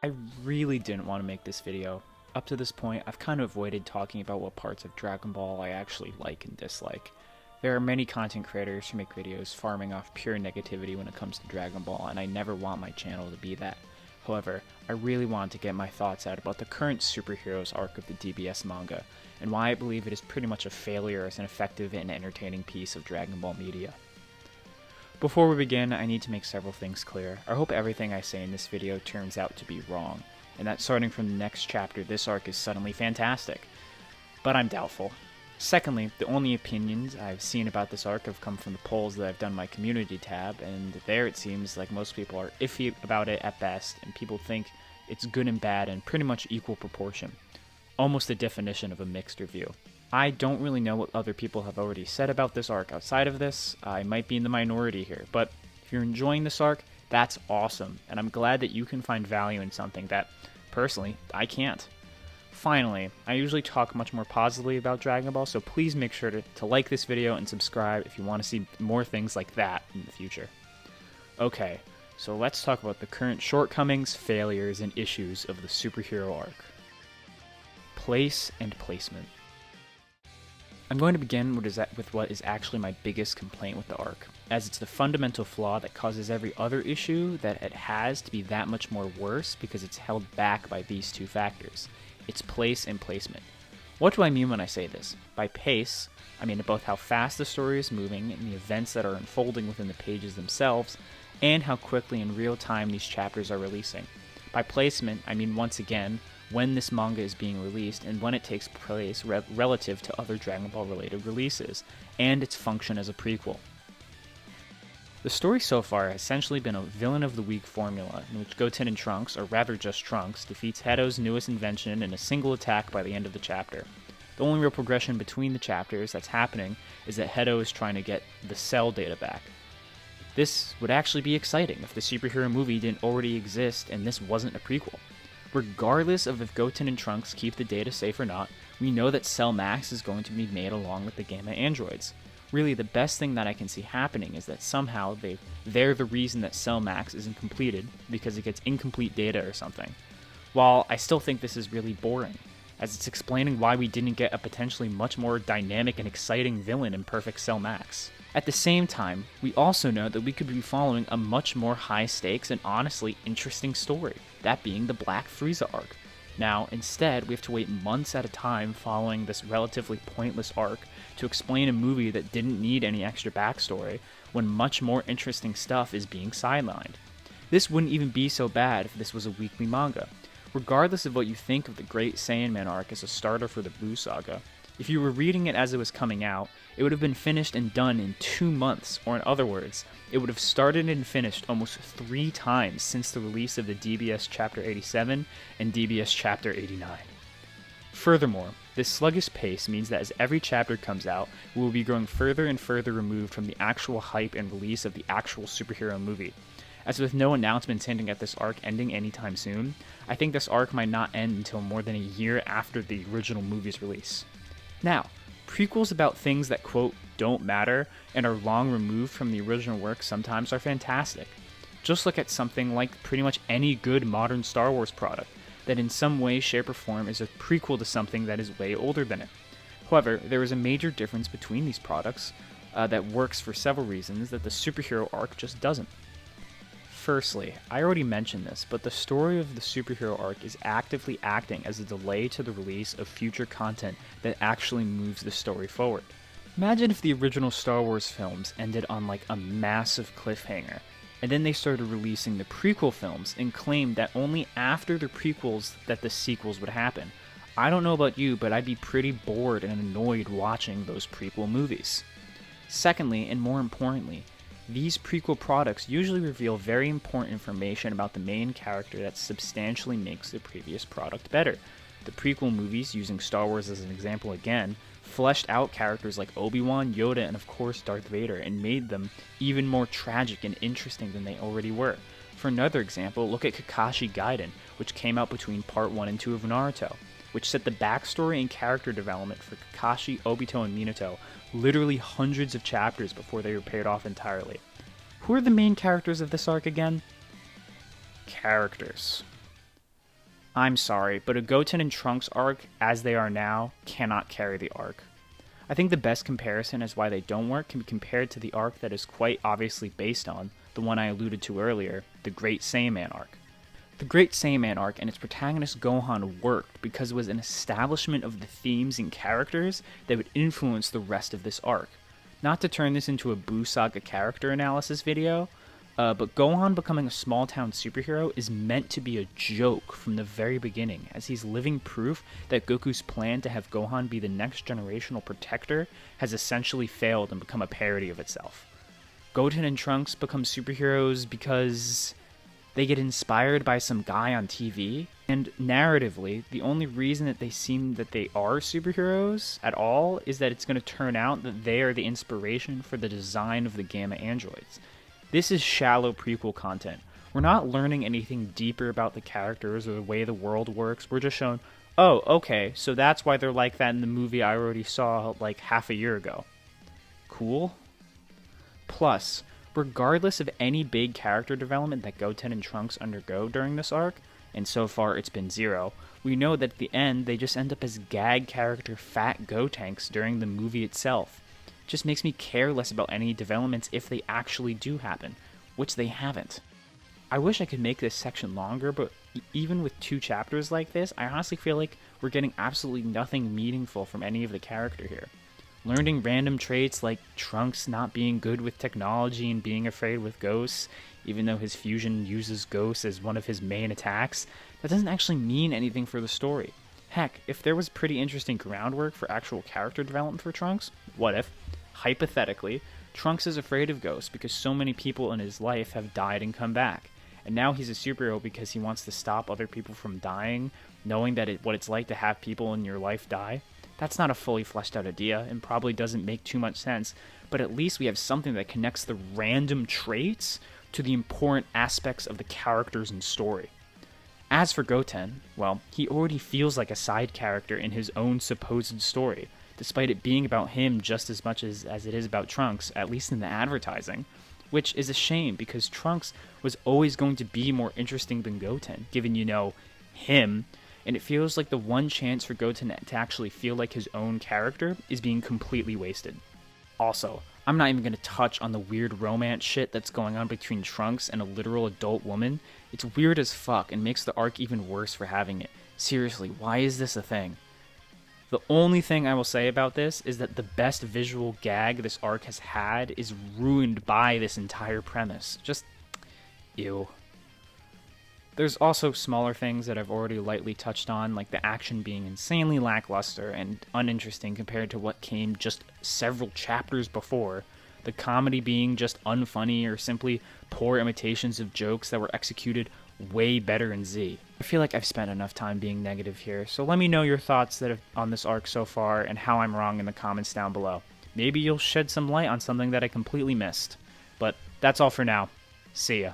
I really didn't want to make this video. Up to this point, I've kind of avoided talking about what parts of Dragon Ball I actually like and dislike. There are many content creators who make videos farming off pure negativity when it comes to Dragon Ball, and I never want my channel to be that. However, I really want to get my thoughts out about the current superheroes arc of the DBS manga, and why I believe it is pretty much a failure as an effective and entertaining piece of Dragon Ball media. Before we begin, I need to make several things clear. I hope everything I say in this video turns out to be wrong, and that starting from the next chapter, this arc is suddenly fantastic. But I'm doubtful. Secondly, the only opinions I've seen about this arc have come from the polls that I've done in my community tab, and there it seems like most people are iffy about it at best, and people think it's good and bad in pretty much equal proportion. Almost the definition of a mixed review. I don't really know what other people have already said about this arc outside of this. I might be in the minority here, but if you're enjoying this arc, that's awesome, and I'm glad that you can find value in something that, personally, I can't. Finally, I usually talk much more positively about Dragon Ball, so please make sure to like this video and subscribe if you want to see more things like that in the future. Okay, so let's talk about the current shortcomings, failures, and issues of the superhero arc. Place and placement. I'm going to begin with what is actually my biggest complaint with the arc, as it's the fundamental flaw that causes every other issue that it has to be that much more worse because it's held back by these two factors. Its place and placement. What do I mean when I say this? By pace, I mean both how fast the story is moving and the events that are unfolding within the pages themselves, and how quickly in real time these chapters are releasing. By placement, I mean once again, when this manga is being released and when it takes place relative to other Dragon Ball related releases, and its function as a prequel. The story so far has essentially been a villain of the week formula in which Goten and Trunks, or rather just Trunks, defeats Hedo's newest invention in a single attack by the end of the chapter. The only real progression between the chapters that's happening is that Hedo is trying to get the Cell data back. This would actually be exciting if the superhero movie didn't already exist and this wasn't a prequel. Regardless of if Goten and Trunks keep the data safe or not, we know that Cell Max is going to be made along with the Gamma androids. Really, the best thing that I can see happening is that somehow they're the reason that Cell Max isn't completed, because it gets incomplete data or something. While I still think this is really boring, as it's explaining why we didn't get a potentially much more dynamic and exciting villain in Perfect Cell Max. At the same time, we also know that we could be following a much more high stakes and honestly interesting story, that being the Black Frieza arc. Now, instead, we have to wait months at a time following this relatively pointless arc to explain a movie that didn't need any extra backstory, when much more interesting stuff is being sidelined. This wouldn't even be so bad if this was a weekly manga. Regardless of what you think of the Great Saiyaman arc as a starter for the Buu Saga, if you were reading it as it was coming out, it would have been finished and done in 2 months, or in other words, it would have started and finished almost 3 times since the release of the DBS Chapter 87 and DBS Chapter 89. Furthermore, this sluggish pace means that as every chapter comes out, we will be growing further and further removed from the actual hype and release of the actual superhero movie. As with no announcements hinting at this arc ending anytime soon, I think this arc might not end until more than a year after the original movie's release. Now, prequels about things that, quote, don't matter and are long removed from the original work sometimes are fantastic. Just look at something like pretty much any good modern Star Wars product that in some way, shape, or form is a prequel to something that is way older than it. However, there is a major difference between these products that works for several reasons that the superhero arc just doesn't. Firstly, I already mentioned this, but the story of the superhero arc is actively acting as a delay to the release of future content that actually moves the story forward. Imagine if the original Star Wars films ended on like a massive cliffhanger, and then they started releasing the prequel films and claimed that only after the prequels that the sequels would happen. I don't know about you, but I'd be pretty bored and annoyed watching those prequel movies. Secondly, and more importantly, these prequel products usually reveal very important information about the main character that substantially makes the previous product better. The prequel movies, using Star Wars as an example again, fleshed out characters like Obi-Wan, Yoda, and of course Darth Vader, and made them even more tragic and interesting than they already were. For another example, look at Kakashi Gaiden, which came out between Part 1 and 2 of Naruto, which set the backstory and character development for Kakashi, Obito, and Minato literally hundreds of chapters before they were paid off entirely. Who are the main characters of this arc again? Characters. I'm sorry, but a Goten and Trunks arc, as they are now, cannot carry the arc. I think the best comparison as why they don't work can be compared to the arc that is quite obviously based on, the one I alluded to earlier, the Great Saiyaman arc. The Great Saiyaman arc and its protagonist Gohan worked because it was an establishment of the themes and characters that would influence the rest of this arc. Not to turn this into a Buu Saga character analysis video, but Gohan becoming a small-town superhero is meant to be a joke from the very beginning, as he's living proof that Goku's plan to have Gohan be the next generational protector has essentially failed and become a parody of itself. Goten and Trunks become superheroes because they get inspired by some guy on TV, and narratively, the only reason that they seem that they are superheroes at all is that it's going to turn out that they are the inspiration for the design of the Gamma androids. This is shallow prequel content. We're not learning anything deeper about the characters or the way the world works. We're just shown, oh, okay, so that's why they're like that in the movie I already saw like half a year ago. Cool? Plus, regardless of any big character development that Goten and Trunks undergo during this arc, and so far it's been zero, we know that at the end they just end up as gag character fat Gotenks during the movie itself. It just makes me care less about any developments if they actually do happen, which they haven't. I wish I could make this section longer, but even with 2 chapters like this, I honestly feel like we're getting absolutely nothing meaningful from any of the character here. Learning random traits like Trunks not being good with technology and being afraid with ghosts, even though his fusion uses ghosts as one of his main attacks, that doesn't actually mean anything for the story. Heck, if there was pretty interesting groundwork for actual character development for Trunks, what if, hypothetically, Trunks is afraid of ghosts because so many people in his life have died and come back, and now he's a superhero because he wants to stop other people from dying, knowing that what it's like to have people in your life die? That's not a fully fleshed out idea and probably doesn't make too much sense, but at least we have something that connects the random traits to the important aspects of the characters and story. As for Goten, well, he already feels like a side character in his own supposed story, despite it being about him just as much as it is about Trunks, at least in the advertising, which is a shame because Trunks was always going to be more interesting than Goten, given, him, and it feels like the one chance for Goten to actually feel like his own character is being completely wasted. Also, I'm not even going to touch on the weird romance shit that's going on between Trunks and a literal adult woman. It's weird as fuck and makes the arc even worse for having it. Seriously, why is this a thing? The only thing I will say about this is that the best visual gag this arc has had is ruined by this entire premise. Just, ew. There's also smaller things that I've already lightly touched on, like the action being insanely lackluster and uninteresting compared to what came just several chapters before, the comedy being just unfunny or simply poor imitations of jokes that were executed way better in Z. I feel like I've spent enough time being negative here, so let me know your thoughts on this arc so far and how I'm wrong in the comments down below. Maybe you'll shed some light on something that I completely missed. But that's all for now. See ya.